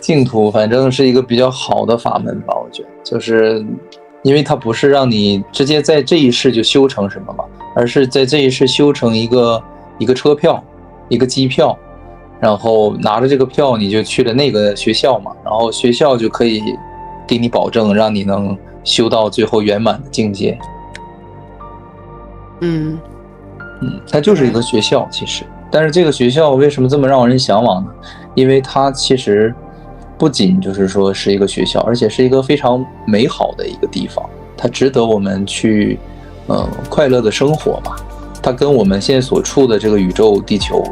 净土反正是一个比较好的法门吧，我觉得，就是因为它不是让你直接在这一世就修成什么嘛，而是在这一世修成一个车票，一个机票，然后拿着这个票你就去了那个学校嘛，然后学校就可以给你保证，让你能修到最后圆满的境界。它就是一个学校其实，但是这个学校为什么这么让人向往呢？因为它其实不仅就是说是一个学校，而且是一个非常美好的一个地方，它值得我们去快乐的生活吧。它跟我们现在所处的这个宇宙地球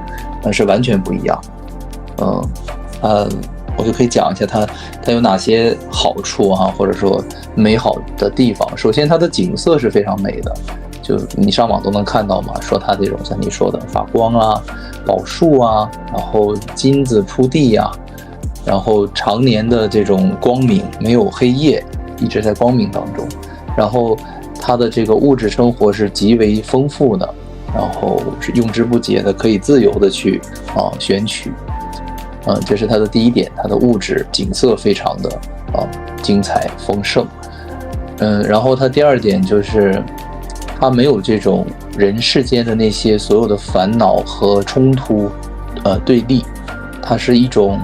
是完全不一样。我就可以讲一下它有哪些好处啊，或者说美好的地方。首先它的景色是非常美的，就你上网都能看到嘛，说它这种像你说的发光啊、宝树啊，然后金子铺地啊，然后常年的这种光明，没有黑夜，一直在光明当中。然后它的这个物质生活是极为丰富的，然后是用之不竭的，可以自由的去选取。这是它的第一点，它的物质景色非常的精彩丰盛。然后它第二点就是它没有这种人世间的那些所有的烦恼和冲突对立，它是一种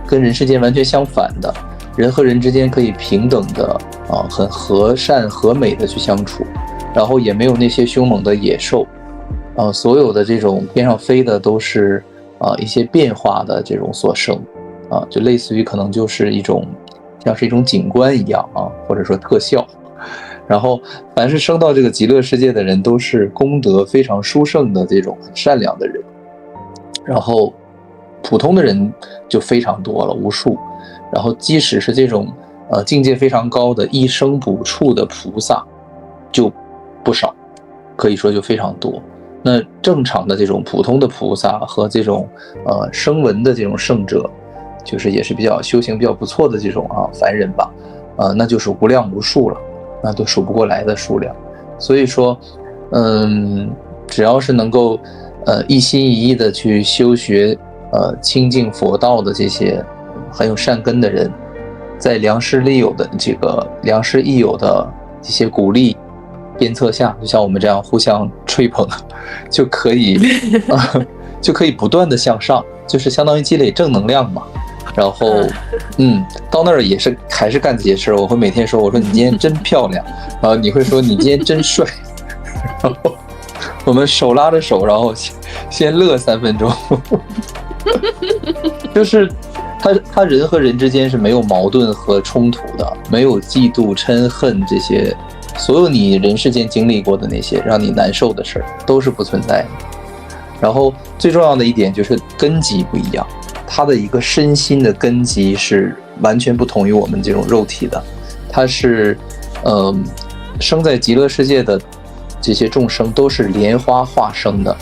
跟人世间完全相反的，人和人之间可以平等的很和善和美的去相处，然后也没有那些凶猛的野兽，所有的这种天上飞的都是一些变化的这种所生，就类似于可能就是像是一种景观一样或者说特效。然后凡是生到这个极乐世界的人都是功德非常殊胜的这种很善良的人，然后普通的人就非常多了，无数。然后即使是这种境界非常高的一生补处的菩萨就不少，可以说就非常多。那正常的这种普通的菩萨和这种声闻的这种圣者，就是也是比较修行比较不错的这种凡人吧，那就是无量无数了，那都数不过来的数量。所以说只要是能够一心一意的去修学清净佛道的这些很有善根的人，在良师益友的这些鼓励鞭策下，就像我们这样互相吹捧，就可以不断的向上，就是相当于积累正能量嘛。然后到那儿还是干这些事儿。我会每天说，我说你今天真漂亮，然后你会说你今天真帅，然后我们手拉着手，然后先乐3分钟。就是他人和人之间是没有矛盾和冲突的，没有嫉妒嗔恨，这些所有你人世间经历过的那些让你难受的事儿都是不存在的。然后最重要的一点就是根基不一样，他的一个身心的根基是完全不同于我们这种肉体的。他是生在极乐世界的这些众生都是莲花化生的，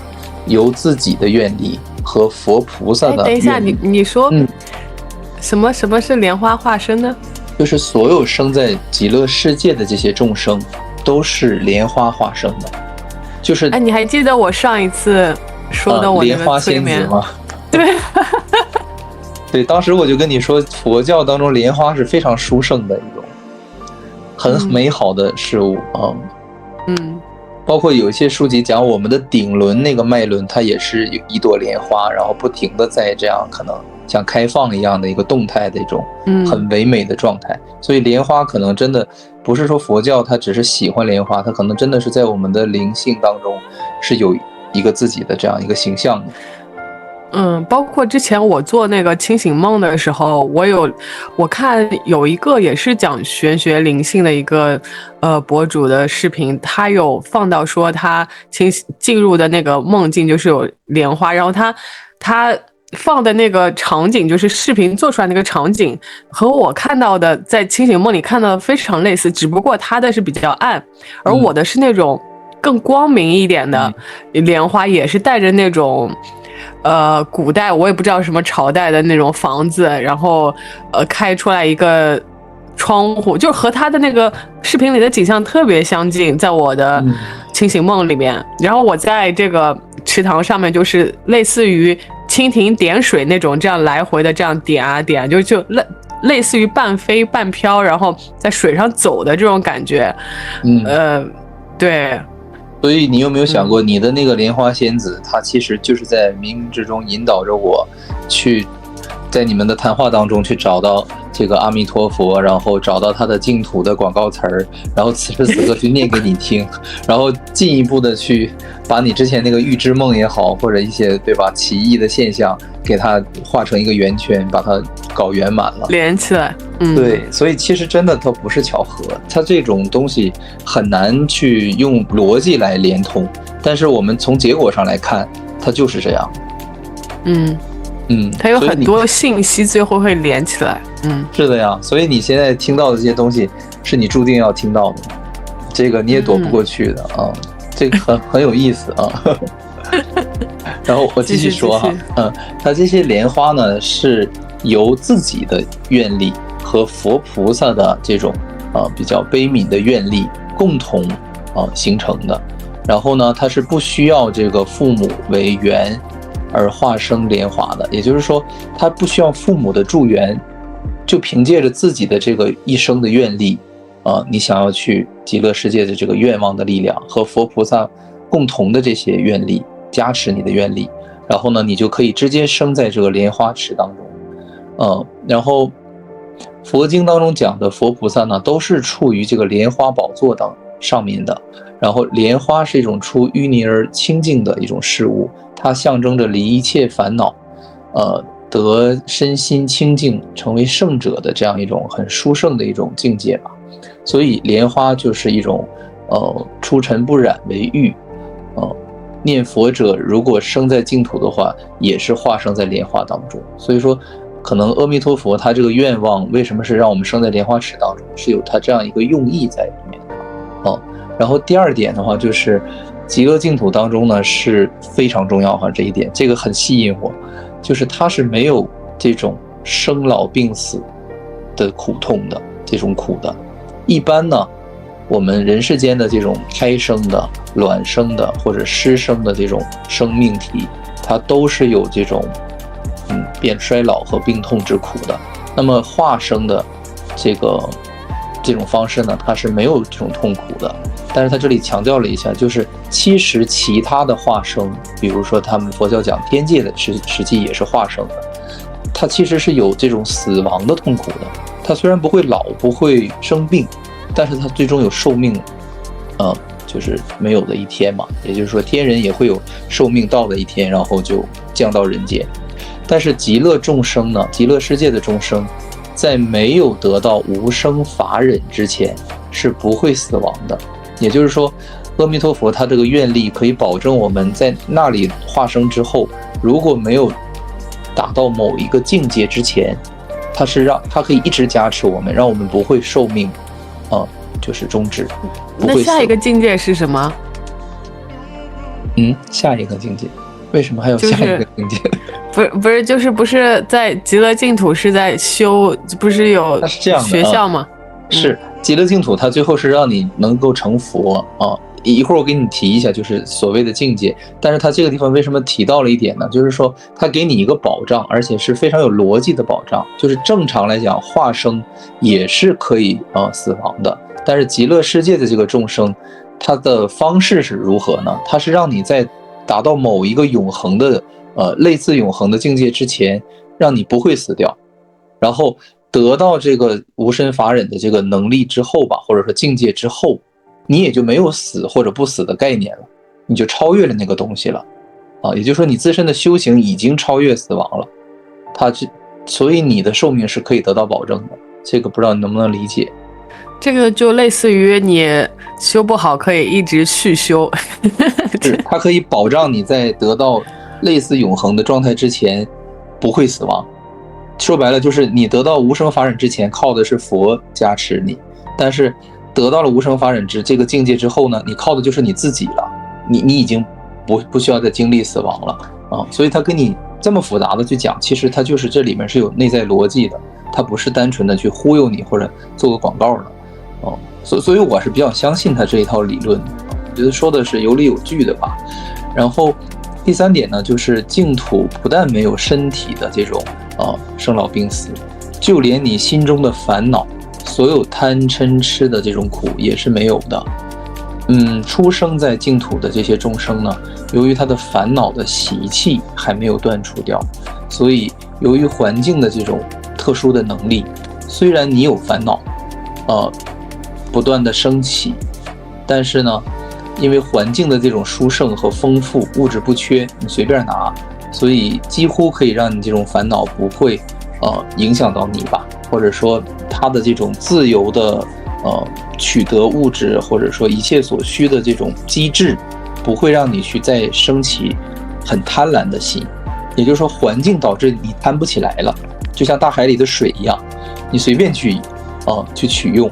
由自己的愿力和佛菩萨的愿力。等一下，你说什么是莲花化生呢？就是所有生在极乐世界的这些众生都是莲花化生的。就是你还记得我上一次说的我那个催眠莲花仙子吗？对。对，当时我就跟你说，佛教当中莲花是非常殊胜的一种很美好的事物包括有一些书籍讲我们的顶轮那个脉轮，它也是有一朵莲花，然后不停的在这样可能像开放一样的一个动态的一种很唯美的状态。所以莲花可能真的不是说佛教它只是喜欢莲花，它可能真的是在我们的灵性当中是有一个自己的这样一个形象的。包括之前我做那个清醒梦的时候，我看有一个也是讲玄学灵性的一个博主的视频，他有放到说他进入的那个梦境就是有莲花，然后他放的那个场景，就是视频做出来那个场景和我看到的在清醒梦里看到的非常类似，只不过他的是比较暗，而我的是那种更光明一点的莲花，也是带着那种古代我也不知道什么朝代的那种房子，然后开出来一个窗户，就和他的那个视频里的景象特别相近，在我的清醒梦里面。然后我在这个池塘上面就是类似于蜻蜓点水那种，这样来回的这样点啊点啊，就类似于半飞半飘，然后在水上走的这种感觉。对。所以你有没有想过，你的那个莲花仙子，她其实就是在冥冥之中引导着我去在你们的谈话当中去找到这个阿弥陀佛，然后找到他的净土的广告词儿，然后此时此刻去念给你听，然后进一步的去把你之前那个预知梦也好，或者一些对吧奇异的现象，给它画成一个圆圈，把它搞圆满了，连起来。对，所以其实真的它不是巧合，它这种东西很难去用逻辑来连通，但是我们从结果上来看，它就是这样。它有很多信息最后会连起来。是的呀，所以你现在听到的这些东西是你注定要听到的，这个你也躲不过去的啊，这个很有意思啊。然后我继续说哈，它这些莲花呢是由自己的愿力和佛菩萨的这种比较悲悯的愿力共同形成的，然后呢它是不需要这个父母为缘而化生莲华的，也就是说它不需要父母的助缘，就凭借着自己的这个一生的愿力你想要去极乐世界的这个愿望的力量和佛菩萨共同的这些愿力加持你的愿力，然后呢你就可以直接生在这个莲花池当中。然后佛经当中讲的佛菩萨呢都是处于这个莲花宝座上面的，然后莲花是一种出淤泥而清净的一种事物，它象征着离一切烦恼得身心清净成为圣者的这样一种很殊胜的一种境界吧。所以莲花就是一种出尘不染为玉，念佛者如果生在净土的话也是化生在莲花当中。所以说可能阿弥陀佛他这个愿望为什么是让我们生在莲花池当中，是有他这样一个用意在里面的。然后第二点的话就是极乐净土当中呢是非常重要哈，这一点这个很吸引我，就是它是没有这种生老病死的苦痛的这种苦的。一般呢我们人世间的这种胎生的卵生的或者湿生的这种生命体，它都是有这种变衰老和病痛之苦的。那么化生的这种方式呢，它是没有这种痛苦的。但是它这里强调了一下，就是其实其他的化生，比如说他们佛教讲天界的实际也是化生的，它其实是有这种死亡的痛苦的。它虽然不会老不会生病，但是它最终有寿命就是没有的一天嘛，也就是说天人也会有寿命到的一天，然后就降到人间。但是极乐众生呢，极乐世界的众生在没有得到无生法忍之前是不会死亡的。也就是说阿弥陀佛他这个愿力可以保证我们在那里化生之后，如果没有达到某一个境界之前，它可以一直加持我们，让我们不会寿命就是终止。那下一个境界是什么？下一个境界为什么还有下一个境界？不是在极乐净土是在修，不是有学校吗？是极乐净土它最后是让你能够成佛一会儿我给你提一下就是所谓的境界。但是它这个地方为什么提到了一点呢？就是说它给你一个保障，而且是非常有逻辑的保障。就是正常来讲化生也是可以死亡的，但是极乐世界的这个众生它的方式是如何呢？它是让你在达到某一个永恒的类似永恒的境界之前，让你不会死掉，然后得到这个无身法忍的这个能力之后吧，或者说境界之后，你也就没有死或者不死的概念了，你就超越了那个东西了也就是说你自身的修行已经超越死亡了，所以你的寿命是可以得到保证的。这个不知道你能不能理解？这个就类似于你修不好可以一直续修是它可以保障你在得到类似永恒的状态之前不会死亡。说白了就是你得到无生法忍之前靠的是佛加持你，但是得到了无生法忍这个境界之后呢，你靠的就是你自己了，你已经不需要再经历死亡了所以他跟你这么复杂的去讲，其实他就是这里面是有内在逻辑的，他不是单纯的去忽悠你或者做个广告的所以我是比较相信他这一套理论我觉得说的是有理有据的吧。然后第3点呢，就是净土不但没有身体的这种生老病死，就连你心中的烦恼，所有贪嗔痴的这种苦也是没有的。出生在净土的这些众生呢，由于他的烦恼的习气还没有断除掉，所以由于环境的这种特殊的能力，虽然你有烦恼不断的升起，但是呢，因为环境的这种殊胜和丰富，物质不缺，你随便拿，所以几乎可以让你这种烦恼不会影响到你吧，或者说它的这种自由的取得物质，或者说一切所需的这种机制，不会让你去再升起很贪婪的心。也就是说，环境导致你贪不起来了，就像大海里的水一样，你随便去取用，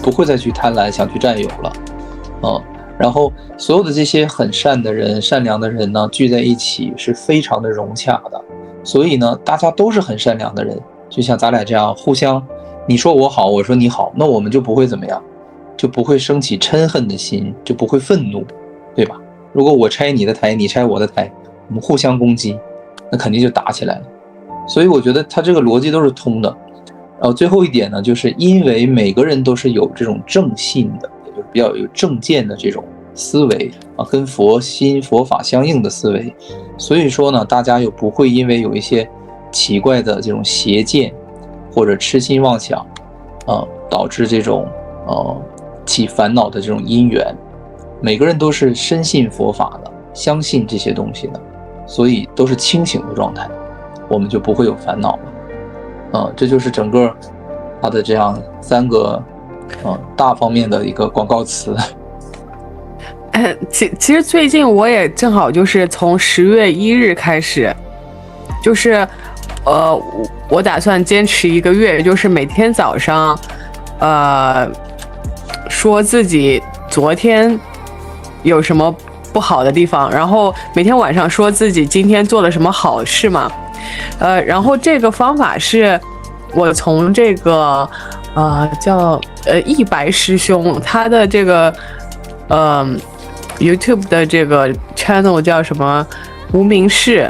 不会再去贪婪想去占有了。然后所有的这些很善的人、善良的人呢，聚在一起是非常的融洽的。所以呢，大家都是很善良的人，就像咱俩这样互相，你说我好，我说你好，那我们就不会怎么样，就不会升起嗔恨的心，就不会愤怒，对吧？如果我拆你的台，你拆我的台，我们互相攻击，那肯定就打起来了。所以我觉得他这个逻辑都是通的。然后最后一点呢，就是因为每个人都是有这种正信的，也就是比较有正见的这种思维跟佛心佛法相应的思维，所以说呢，大家又不会因为有一些奇怪的这种邪见或者痴心妄想导致这种起烦恼的这种因缘。每个人都是深信佛法的，相信这些东西的，所以都是清醒的状态，我们就不会有烦恼了。这就是整个它的这样3个大方面的一个广告词。其实最近我也正好就是从10月1日开始，就是我打算坚持1个月，就是每天早上说自己昨天有什么不好的地方，然后每天晚上说自己今天做了什么好事嘛。然后这个方法是我从这个叫一白师兄他的这个YouTube 的这个 channel 叫什么无名氏，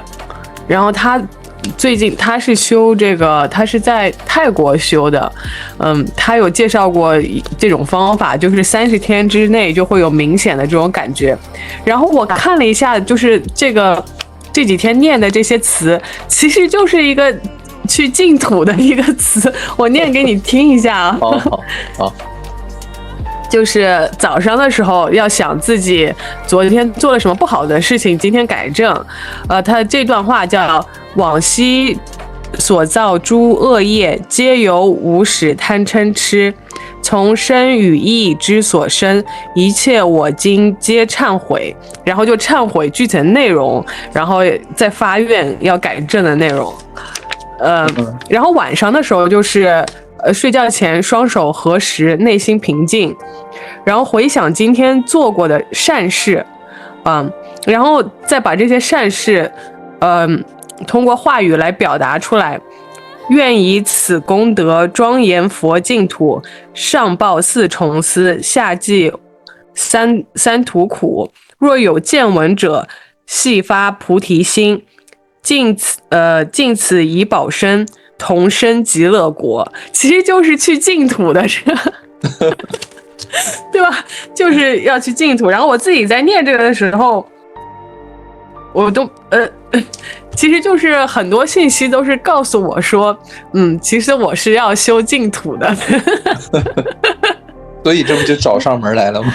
然后他最近他是修这个，他是在泰国修的，他有介绍过这种方法，就是30天之内就会有明显的这种感觉。然后我看了一下，就是这几天念的这些词，其实就是一个去净土的一个词，我念给你听一下啊。好。就是早上的时候要想自己昨天做了什么不好的事情，今天改正。他这段话叫：往昔所造诸恶业，皆由无始贪嗔痴，从身语意之所生，一切我今皆忏悔。然后就忏悔具体的内容，然后再发愿要改正的内容。然后晚上的时候就是睡觉前双手合十，内心平静，然后回想今天做过的善事，然后再把这些善事通过话语来表达出来。愿以此功德庄严佛净土，上报4重思，下济三途苦。若有见闻者，悉发菩提心，尽此以保身，同生极乐国。其实就是去净土的这个对吧？就是要去净土。然后我自己在念这个的时候，我都其实就是很多信息都是告诉我说，其实我是要修净土的。所以这不就找上门来了吗？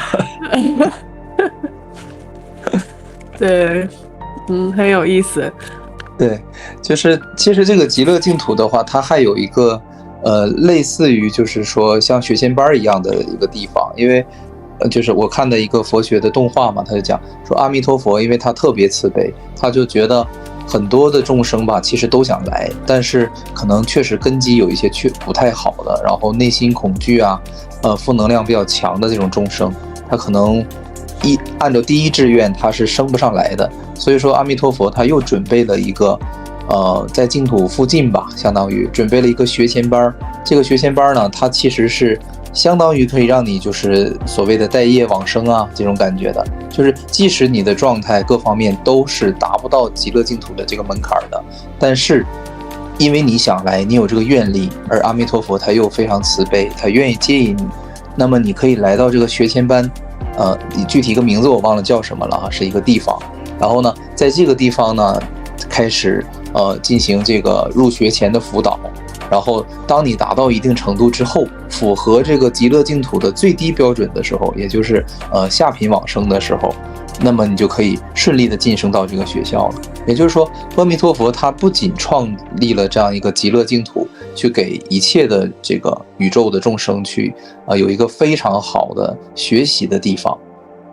对，很有意思。对，就是其实这个极乐净土的话，它还有一个类似于就是说像学仙班一样的一个地方，因为就是我看的一个佛学的动画嘛，他就讲说阿弥陀佛，因为他特别慈悲，他就觉得很多的众生吧，其实都想来，但是可能确实根基有一些不太好的，然后内心恐惧啊，负能量比较强的这种众生，他可能按照第一志愿他是升不上来的，所以说阿弥陀佛他又准备了一个在净土附近吧，相当于准备了一个学前班。这个学前班呢，它其实是相当于可以让你就是所谓的带业往生啊这种感觉的，就是即使你的状态各方面都是达不到极乐净土的这个门槛的，但是因为你想来，你有这个愿力，而阿弥陀佛他又非常慈悲，他愿意接引你，那么你可以来到这个学前班，具体一个名字我忘了叫什么了哈，是一个地方。然后呢，在这个地方呢，开始进行这个入学前的辅导。然后当你达到一定程度之后，符合这个极乐净土的最低标准的时候，也就是下品往生的时候，那么你就可以顺利的晋升到这个学校了。也就是说，阿弥陀佛他不仅创立了这样一个极乐净土，去给一切的这个宇宙的众生去有一个非常好的学习的地方。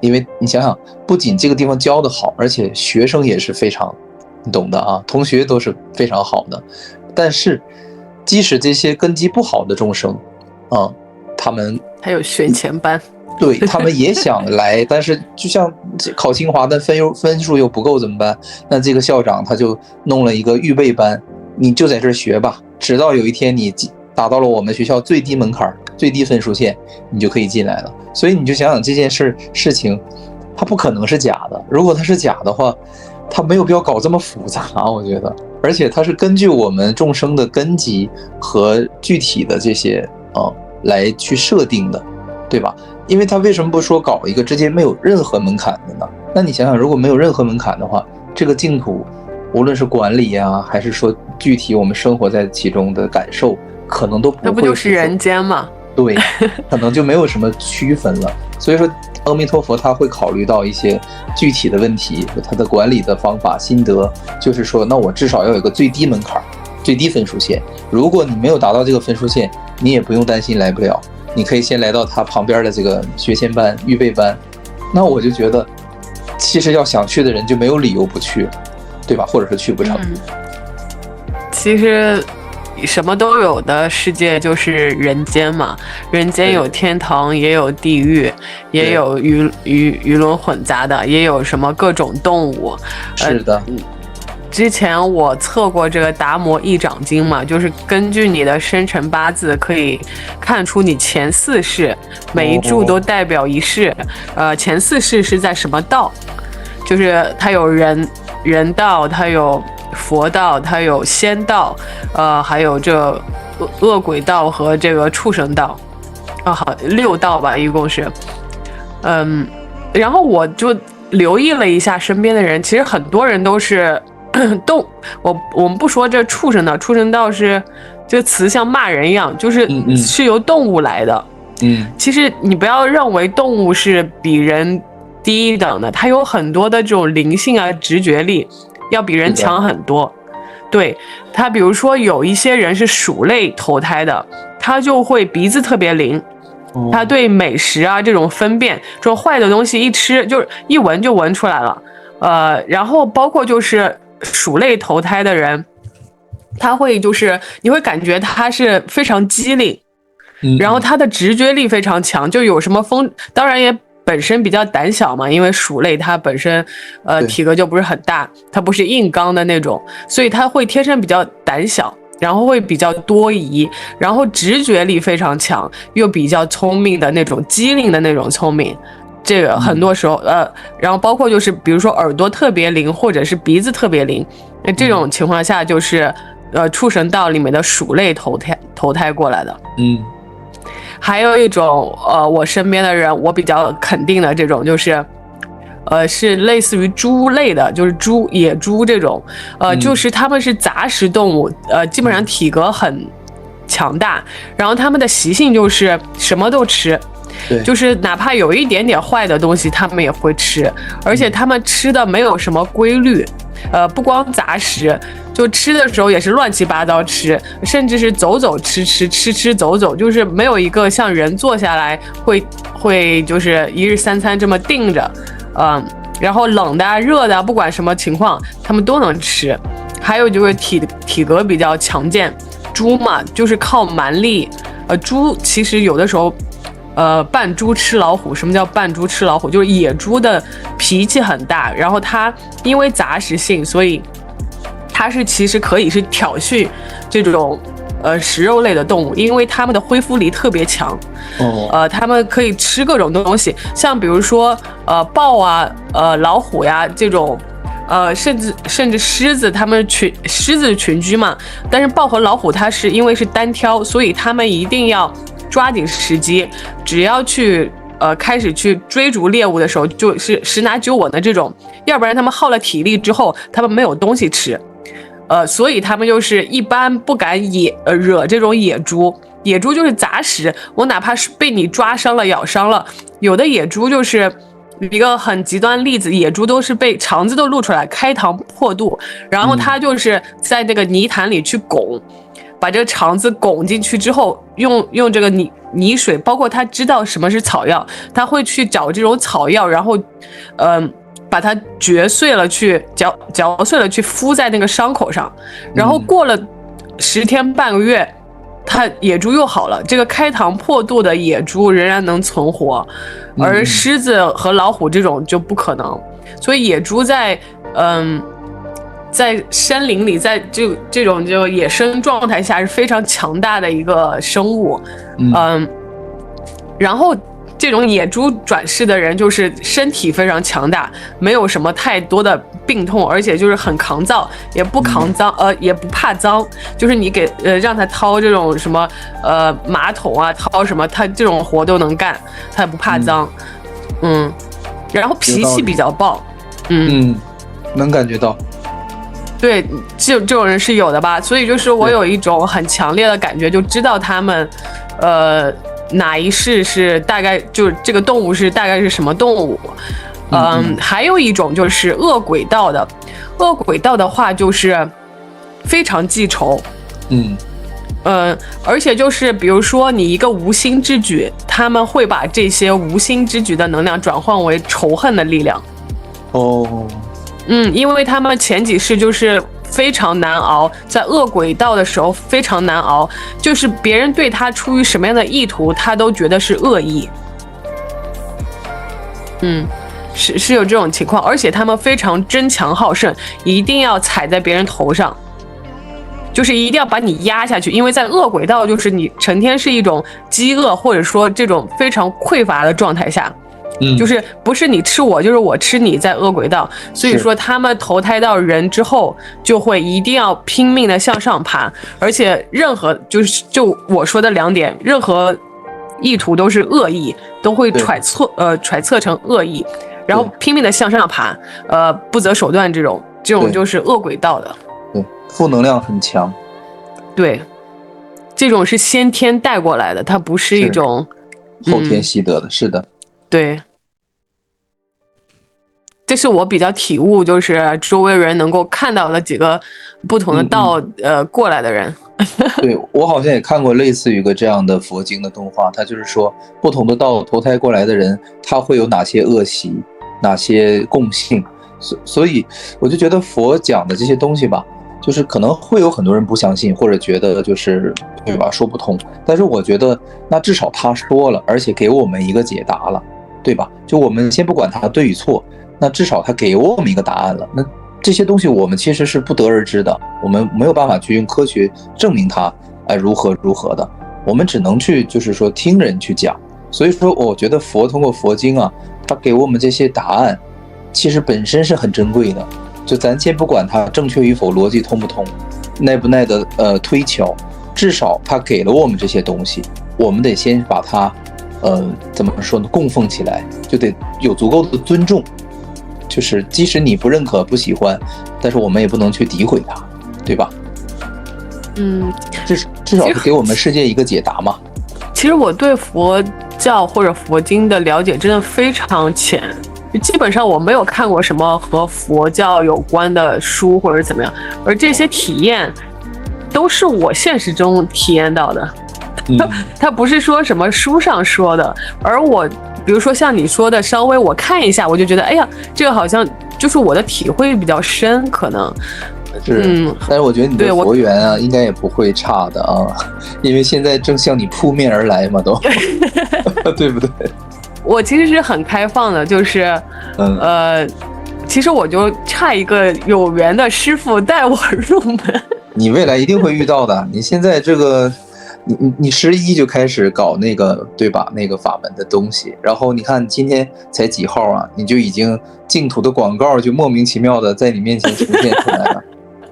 因为你想想，不仅这个地方教得好，而且学生也是非常，你懂的啊，同学都是非常好的。但是即使这些根基不好的众生他们还有学前班，对，他们也想来，但是就像考清华的分数又不够怎么办？那这个校长他就弄了一个预备班，你就在这儿学吧，直到有一天你达到了我们学校最低门槛、最低分数线，你就可以进来了。所以你就想想这件事情，它不可能是假的。如果它是假的话，它没有必要搞这么复杂，我觉得。而且它是根据我们众生的根基和具体的这些来去设定的，对吧？因为他为什么不说搞一个直接没有任何门槛的呢？那你想想，如果没有任何门槛的话，这个净土无论是管理啊，还是说具体我们生活在其中的感受，可能都不会，那不就是人间吗？对，可能就没有什么区分了。所以说阿弥陀佛他会考虑到一些具体的问题，他的管理的方法心得，就是说那我至少要有个最低门槛、最低分数线，如果你没有达到这个分数线，你也不用担心来不了，你可以先来到他旁边的这个学前班、预备班。那我就觉得其实要想去的人就没有理由不去，对吧？或者是去不成。其实什么都有的世界就是人间嘛，人间有天堂，也有地狱，也有鱼龙混杂的，也有什么各种动物。是的。之前我测过这个达摩一掌经嘛，就是根据你的生辰八字可以看出你前4世，每一柱都代表一世。前4世是在什么道？就是它有人道，它有佛道，它有仙道，还有这恶鬼道和这个畜生道，好6道吧，一共是。然后我就留意了一下身边的人，其实很多人都是我们不说这畜生道，畜生道是这个词像骂人一样，就是是由动物来的。其实你不要认为动物是比人低一等的，它有很多的这种灵性啊、直觉力，要比人强很多。对，它比如说有一些人是鼠类投胎的，他就会鼻子特别灵，他对美食啊这种分辨，这种坏的东西一吃就是一闻就闻出来了。然后包括就是鼠类投胎的人，他会就是你会感觉他是非常机灵，然后他的直觉力非常强，就有什么风，当然也本身比较胆小嘛，因为鼠类它本身体格就不是很大，它不是硬刚的那种，所以它会天生比较胆小，然后会比较多疑，然后直觉力非常强，又比较聪明的那种机灵的那种聪明。这个很多时候然后包括就是比如说耳朵特别灵，或者是鼻子特别灵，这种情况下就是畜生道里面的鼠类投胎过来的。还有一种我身边的人我比较肯定的这种就是是类似于猪类的，就是野猪这种就是他们是杂食动物，基本上体格很强大，然后他们的习性就是什么都吃，就是哪怕有一点点坏的东西他们也会吃，而且他们吃的没有什么规律，不光杂食，就吃的时候也是乱七八糟吃，甚至是走走吃走走，就是没有一个像人坐下来会就是1日3餐这么定着，然后冷的热的不管什么情况他们都能吃。还有就是体格比较强健，猪嘛就是靠蛮力，猪其实有的时候扮猪吃老虎。什么叫扮猪吃老虎？就是野猪的脾气很大，然后它因为杂食性，所以它是其实可以是挑衅这种食肉类的动物，因为它们的恢复力特别强。它们可以吃各种东西，像比如说豹啊、老虎呀这种。甚至狮子，它们狮子群居嘛，但是豹和老虎它是因为是单挑，所以它们一定要抓紧时机，只要去开始去追逐猎物的时候，就是十拿九稳的这种，要不然他们耗了体力之后，他们没有东西吃，所以他们就是一般不敢惹这种野猪。野猪就是杂食，我哪怕是被你抓伤了、咬伤了，有的野猪就是一个很极端例子，野猪都是被肠子都露出来，开膛破肚，然后它就是在那个泥潭里去拱，把这个肠子拱进去之后，用这个泥水，包括它知道什么是草药，它会去找这种草药，然后把它嚼碎了去嚼碎了去敷在那个伤口上，然后过了10天半个月，野猪又好了，这个开膛破肚的野猪仍然能存活，而狮子和老虎这种就不可能。所以野猪在山林里，在这种就野生状态下是非常强大的一个生物。然后这种野猪转世的人就是身体非常强大，没有什么太多的病痛，而且就是很抗造，也不抗脏，也不怕脏。就是你让他掏这种什么马桶啊，掏什么，他这种活都能干，他也不怕脏。然后脾气比较暴。能感觉到。对，这种人是有的吧？所以就是我有一种很强烈的感觉，就知道他们哪一世是大概就是这个动物是大概是什么动物。还有一种就是恶鬼道的，恶鬼道的话就是非常记仇。而且就是比如说你一个无心之举，他们会把这些无心之举的能量转换为仇恨的力量。因为他们前几世就是非常难熬，在恶鬼道的时候非常难熬，就是别人对他出于什么样的意图，他都觉得是恶意。是有这种情况，而且他们非常争强好胜，一定要踩在别人头上，就是一定要把你压下去。因为在恶鬼道，就是你成天是一种饥饿或者说这种非常匮乏的状态下。就是不是你吃我，就是我吃你，在恶鬼道。所以说他们投胎到人之后，就会一定要拼命的向上爬，而且任何就我说的2点，任何意图都是恶意，都会揣测成恶意，然后拼命的向上爬，不择手段，这种就是恶鬼道的。对，负能量很强。对，这种是先天带过来的，它不是一种后天习得的。是的。对，这是我比较体悟，就是周围人能够看到的几个不同的道过来的人。对，我好像也看过类似于一个这样的佛经的动画，它就是说不同的道投胎过来的人，他会有哪些恶习，哪些共性。所以我就觉得佛讲的这些东西吧，就是可能会有很多人不相信，或者觉得就是对吧说不通，但是我觉得那至少他说了，而且给我们一个解答了，对吧？就我们先不管他对与错，那至少他给我们一个答案了。那这些东西我们其实是不得而知的，我们没有办法去用科学证明它如何的，我们只能去就是说听人去讲。所以说我觉得佛通过佛经啊，他给我们这些答案其实本身是很珍贵的。就咱先不管它正确与否，逻辑通不通，耐不耐得推敲，至少它给了我们这些东西，我们得先把它怎么说呢，供奉起来，就得有足够的尊重。就是即使你不认可不喜欢，但是我们也不能去诋毁它，对吧？至少是给我们世界一个解答嘛。其实我对佛教或者佛经的了解真的非常浅，基本上我没有看过什么和佛教有关的书或者怎么样，而这些体验都是我现实中体验到的。它不是说什么书上说的，而我比如说像你说的，稍微我看一下，我就觉得哎呀，这个好像就是我的体会比较深，可能是。但是我觉得你的佛缘啊，应该也不会差的啊，因为现在正向你扑面而来嘛，都对不对？我其实是很开放的，就是其实我就差一个有缘的师傅带我入门。你未来一定会遇到的。你现在这个，你11就开始搞那个，对吧？那个法门的东西，然后你看今天才几号啊，你就已经净土的广告就莫名其妙的在你面前呈现出来了。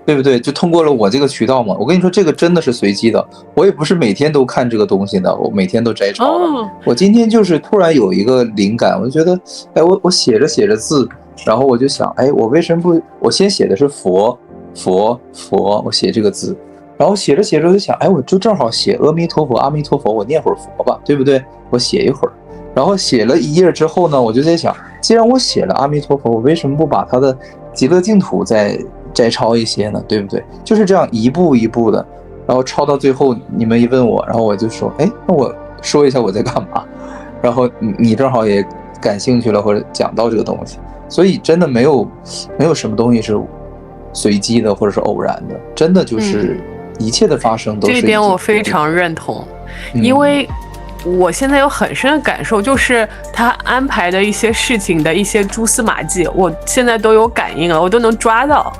对不对？就通过了我这个渠道嘛。我跟你说，这个真的是随机的。我也不是每天都看这个东西的，我每天都摘抄的。我今天就是突然有一个灵感，我就觉得，哎，我写着写着字，然后我就想，哎，我为什么不？我先写的是佛，我写这个字，然后写着写着就想，哎，我就正好写阿弥陀佛，阿弥陀佛，我念会儿佛吧，对不对？我写一会儿，然后写了一页之后呢，我就在想，既然我写了阿弥陀佛，我为什么不把他的极乐净土再摘抄一些呢，对不对？就是这样一步一步的，然后抄到最后，你们一问我，然后我就说，哎，那我说一下我在干嘛，然后你正好也感兴趣了，或者讲到这个东西，所以真的没有什么东西是随机的或者是偶然的，真的就是一切的发生都是这一点我非常认同，因为我现在有很深的感受，就是他安排的一些事情的一些蛛丝马迹，我现在都有感应了，我都能抓到。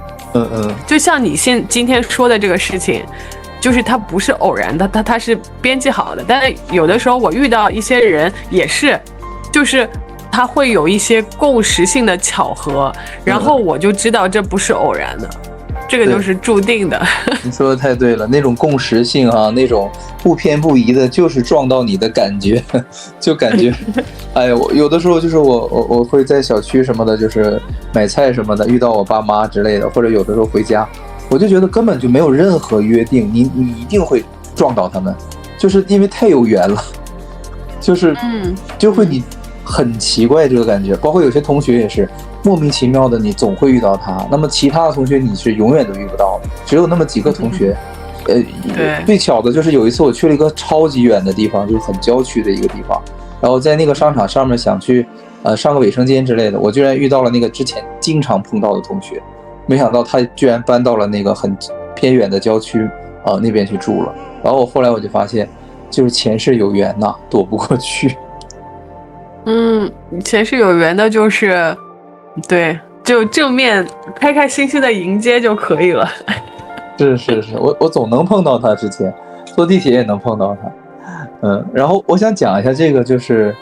就像你今天说的这个事情，就是它不是偶然的，它是编辑好的。但是有的时候我遇到一些人也是，就是他会有一些共识性的巧合，然后我就知道这不是偶然的，这个就是注定的。你说的太对了，那种共识性啊，那种不偏不倚的，就是撞到你的感觉，就感觉，哎呀，我有的时候就是我会在小区什么的，就是买菜什么的，遇到我爸妈之类的，或者有的时候回家，我就觉得根本就没有任何约定，你一定会撞到他们，就是因为太有缘了，就是就会你很奇怪这个感觉，包括有些同学也是。莫名其妙的，你总会遇到他。那么其他的同学你是永远都遇不到的，只有那么几个同学。最巧的就是有一次我去了一个超级远的地方，就是很郊区的一个地方，然后在那个商场上面想去上个卫生间之类的，我居然遇到了那个之前经常碰到的同学，没想到他居然搬到了那个很偏远的郊区那边去住了。然后后来我就发现，就是前世有缘呐，躲不过去。前世有缘的就是。对，就正面开开心心的迎接就可以了。是，我总能碰到他，之前坐地铁也能碰到他。然后我想讲一下这个，就是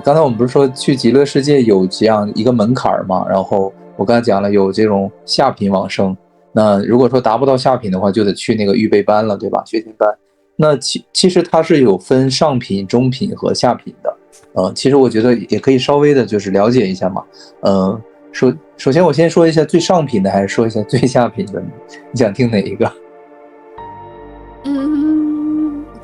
刚才我们不是说去极乐世界有这样一个门槛嘛？然后我刚才讲了有这种下品往生，那如果说达不到下品的话，就得去那个预备班了，对吧？学前班。那其实它是有分上品、中品和下品的。其实我觉得也可以稍微的就是了解一下嘛。首先我先说一下最上品的，还是说一下最下品的？你想听哪一个？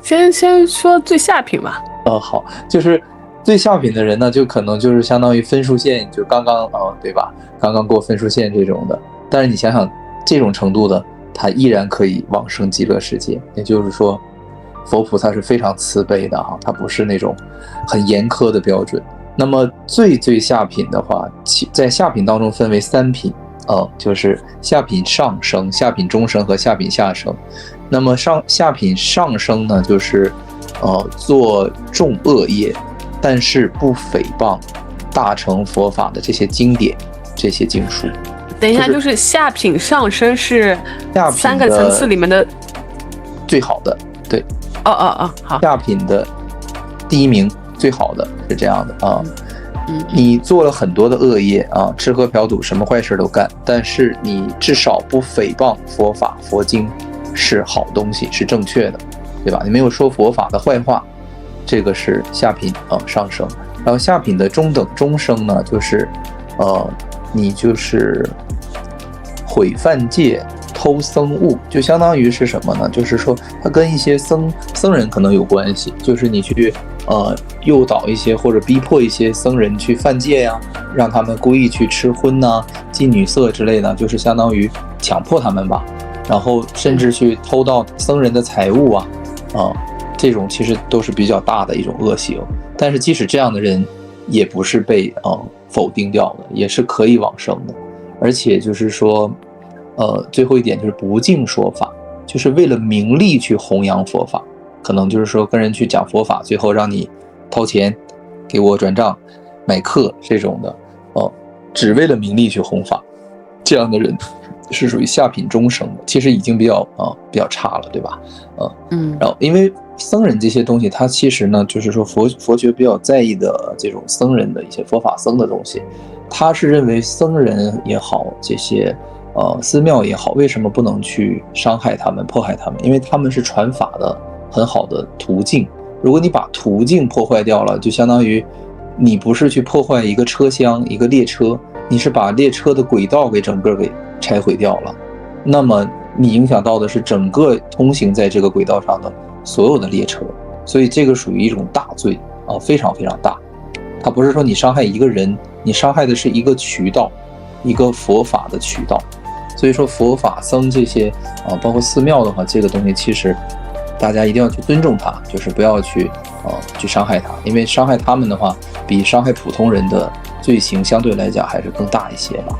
先说最下品吧。好，就是最下品的人呢，就可能就是相当于分数线就刚刚对吧？刚刚过分数线这种的。但是你想想这种程度的，他依然可以往生极乐世界，也就是说。佛菩萨是非常慈悲的哈，他不是那种很严苛的标准。那么最下品的话，在下品当中分为3品，就是下品上生、下品中生和下品下生。那么下品上生呢，就是做重恶业，但是不诽谤大乘佛法的这些经典、这些经书。等一下，就是下品上生是3个层次里面的最好的，对。好。下品的第1名最好的是这样的啊。你做了很多的恶业啊，吃喝嫖赌什么坏事都干，但是你至少不诽谤佛法佛经是好东西，是正确的，对吧？你没有说佛法的坏话，这个是下品上升。然后下品的中等中生呢，就是你就是毁犯戒。偷僧物就相当于是什么呢？就是说它跟一些僧人可能有关系，就是你去诱导一些或者逼迫一些僧人去犯戒呀，让他们故意去吃荤呐、近女色之类的，就是相当于强迫他们吧。然后甚至去偷盗僧人的财物啊，这种其实都是比较大的一种恶行。但是即使这样的人，也不是被否定掉的，也是可以往生的。而且就是说。最后一点就是不敬说法，就是为了名利去弘扬佛法，可能就是说跟人去讲佛法，最后让你掏钱给我转账买课这种的，只为了名利去弘法，这样的人是属于下品中生的，其实已经比较差了，对吧？然后因为僧人这些东西，它其实呢，就是说佛学比较在意的这种僧人的一些佛法僧的东西，他是认为僧人也好，这些寺庙也好，为什么不能去伤害他们、迫害他们？因为他们是传法的很好的途径。如果你把途径破坏掉了，就相当于你不是去破坏一个车厢、一个列车，你是把列车的轨道给整个给拆毁掉了。那么你影响到的是整个通行在这个轨道上的所有的列车，所以这个属于一种大罪啊，非常非常大。它不是说你伤害一个人，你伤害的是一个渠道，一个佛法的渠道。所以说佛法僧这些包括寺庙的话，这个东西其实大家一定要去尊重它，就是不要去伤害它，因为伤害他们的话，比伤害普通人的罪行相对来讲还是更大一些吧。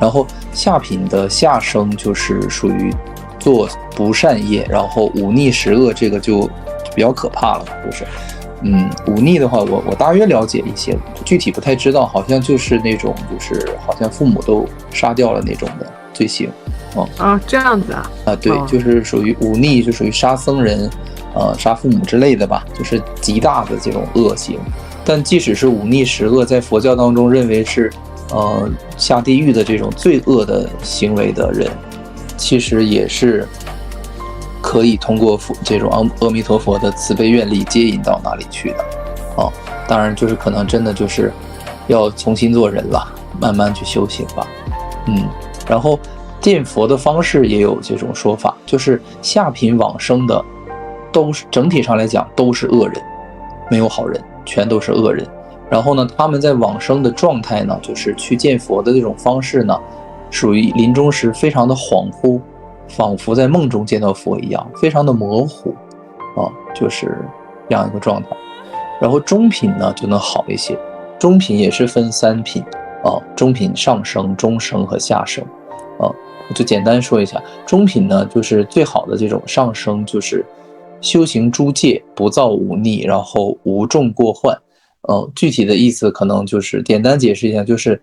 然后下品的下生就是属于做不善业，然后忤逆十恶，这个就比较可怕了，就是忤逆的话，我大约了解一些，具体不太知道，好像就是那种就是好像父母都杀掉了那种的罪行。这样子啊？对，就是属于忤逆，就属于杀僧人，杀父母之类的吧，就是极大的这种恶行。但即使是忤逆十恶，在佛教当中认为是下地狱的这种罪恶的行为的人，其实也是可以通过这种阿弥陀佛的慈悲愿力接引到哪里去的。当然就是可能真的就是要重新做人了，慢慢去修行吧。然后见佛的方式也有这种说法，就是下品往生的都是整体上来讲都是恶人，没有好人，全都是恶人。然后呢，他们在往生的状态呢，就是去见佛的这种方式呢，属于临终时非常的恍惚，仿佛在梦中见到佛一样，非常的模糊就是这样一个状态。然后中品呢就能好一些，中品也是分3品中品上生、中生和下生。我就简单说一下，中品呢就是最好的这种上生，就是修行诸戒，不造忤逆，然后无众过患。具体的意思可能就是简单解释一下，就是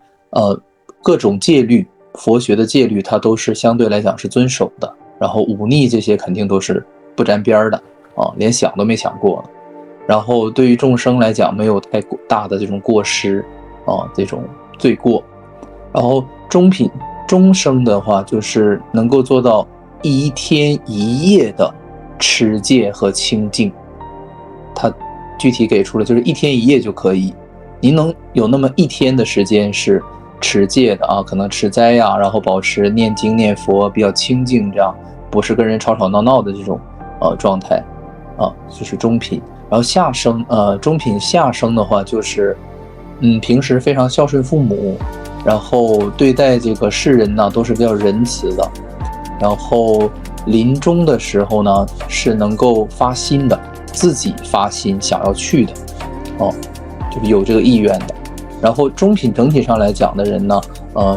各种戒律，佛学的戒律它都是相对来讲是遵守的，然后忤逆这些肯定都是不沾边的连想都没想过。然后对于众生来讲，没有太大的这种过失这种罪过。然后中生的话，就是能够做到1天1夜的持戒和清净。它具体给出了就是1天1夜就可以，您能有那么1天的时间是持戒的可能持斋呀，然后保持念经念佛比较清净，这样不是跟人吵吵闹闹的这种状态就是中品。然后下生中品下生的话，就是平时非常孝顺父母，然后对待这个世人呢都是比较仁慈的，然后临终的时候呢是能够发心的，自己发心想要去的就是有这个意愿的。然后中品整体上来讲的人呢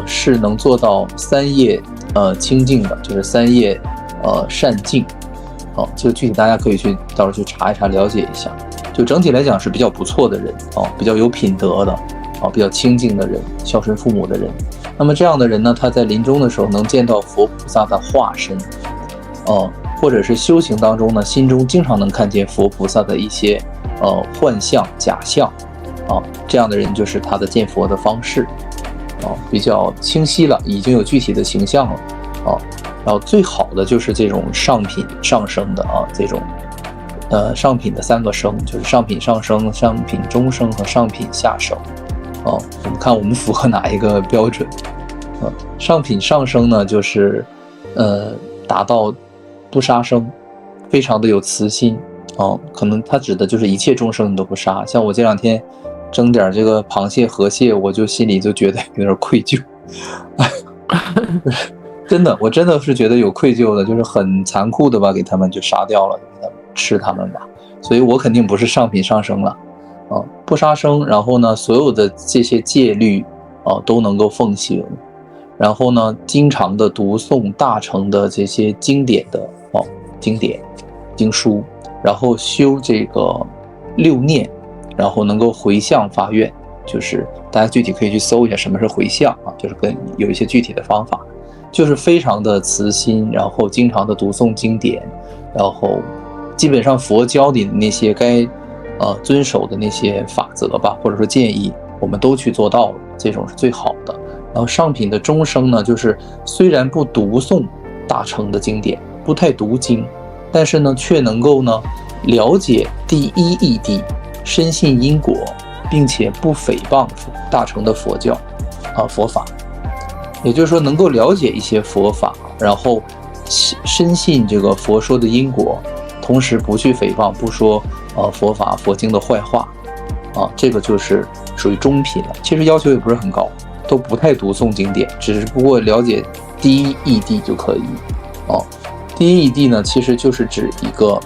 是能做到3业清净的，就是3业善净这个具体大家可以到时候去查一查，了解一下。就整体来讲是比较不错的人比较有品德的比较清净的人，孝顺父母的人。那么这样的人呢，他在临终的时候能见到佛菩萨的化身或者是修行当中呢，心中经常能看见佛菩萨的一些幻象假象这样的人就是他的见佛的方式比较清晰了，已经有具体的形象了然后最好的就是这种上品上升的这种上品的3个升，就是上品上升、上品中升和上品下升我们看我们符合哪一个标准上品上升呢，就是达到不杀生，非常的有慈心可能他指的就是一切众生你都不杀。像我这2天蒸点这个螃蟹河蟹，我就心里就觉得有点愧疚真的，我真的是觉得有愧疚的，就是很残酷的吧，给他们就杀掉了，给他们吃他们吧。所以我肯定不是上品上升了不杀生，然后呢所有的这些戒律都能够奉行，然后呢经常的读诵大乘的这些经典的经书，然后修这个6念，然后能够回向发愿，就是大家具体可以去搜一下什么是回向就是有一些具体的方法，就是非常的慈心，然后经常的读诵经典，然后基本上佛教里的那些该遵守的那些法则吧，或者说建议，我们都去做到了，这种是最好的。然后上品的终生呢，就是虽然不读诵大乘的经典，不太读经，但是呢却能够呢了解第一义谛，深信因果，并且不诽谤大乘的佛教佛法。也就是说能够了解一些佛法，然后深信这个佛说的因果，同时不去诽谤，不说佛法佛经的坏话这个就是属于中品了。其实要求也不是很高，都不太读诵经典，只不过了解第一义谛就可以第一义谛呢，其实就是指一个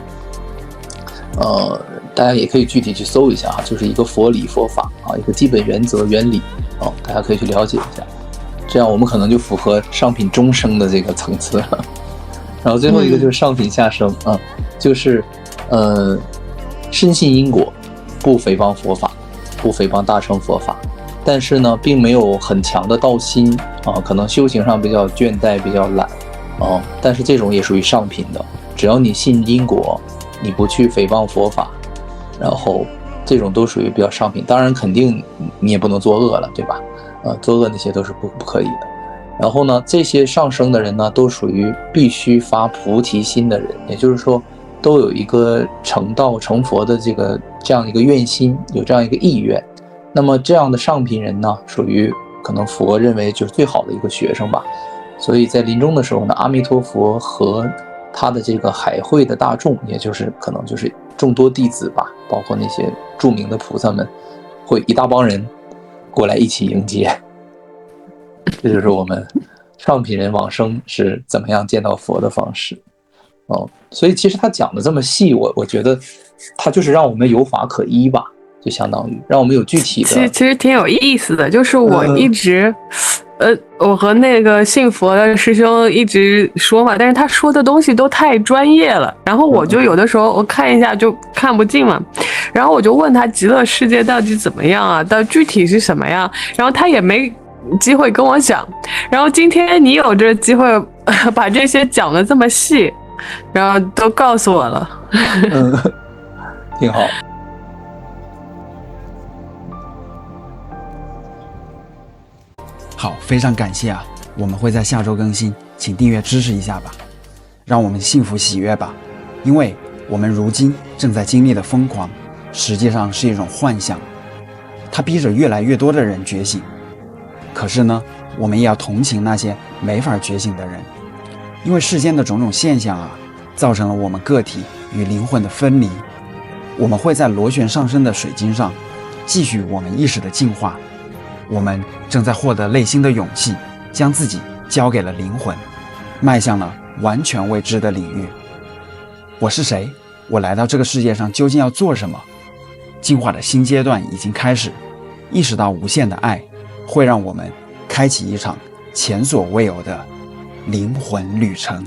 大家也可以具体去搜一下就是一个佛理佛法一个基本原则原理大家可以去了解一下，这样我们可能就符合上品中生的这个层次了。然后最后一个就是上品下生就是深信因果，不诽谤佛法，不诽谤大乘佛法，但是呢并没有很强的道心可能修行上比较倦怠比较懒但是这种也属于上品的。只要你信因果，你不去诽谤佛法，然后这种都属于比较上品。当然肯定你也不能作恶了，对吧作恶那些都是不可以的。然后呢这些上升的人呢都属于必须发菩提心的人，也就是说都有一个成道成佛的这样一个愿心，有这样一个意愿。那么这样的上品人呢属于可能佛认为就是最好的一个学生吧。所以在临终的时候呢，阿弥陀佛和他的这个海会的大众，也就是可能就是众多弟子吧，包括那些著名的菩萨们，会一大帮人过来一起迎接。这就是我们上品人往生是怎么样见到佛的方式所以其实他讲的这么细，我觉得他就是让我们有法可依吧，就相当于让我们有具体的。其实挺有意思的，就是我一直我和那个信佛的师兄一直说嘛，但是他说的东西都太专业了，然后我就有的时候我看一下就看不进嘛，然后我就问他极乐世界到底怎么样啊，到具体是什么样，然后他也没机会跟我讲，然后今天你有这机会把这些讲得这么细，然后都告诉我了。挺好。好，非常感谢我们会在下周更新，请订阅支持一下吧，让我们幸福喜悦吧。因为我们如今正在经历的疯狂，实际上是一种幻象，它逼着越来越多的人觉醒。可是呢，我们也要同情那些没法觉醒的人，因为世间的种种现象造成了我们个体与灵魂的分离。我们会在螺旋上升的水晶上继续我们意识的进化。我们正在获得内心的勇气，将自己交给了灵魂，迈向了完全未知的领域。我是谁？我来到这个世界上究竟要做什么？进化的新阶段已经开始，意识到无限的爱会让我们开启一场前所未有的灵魂旅程。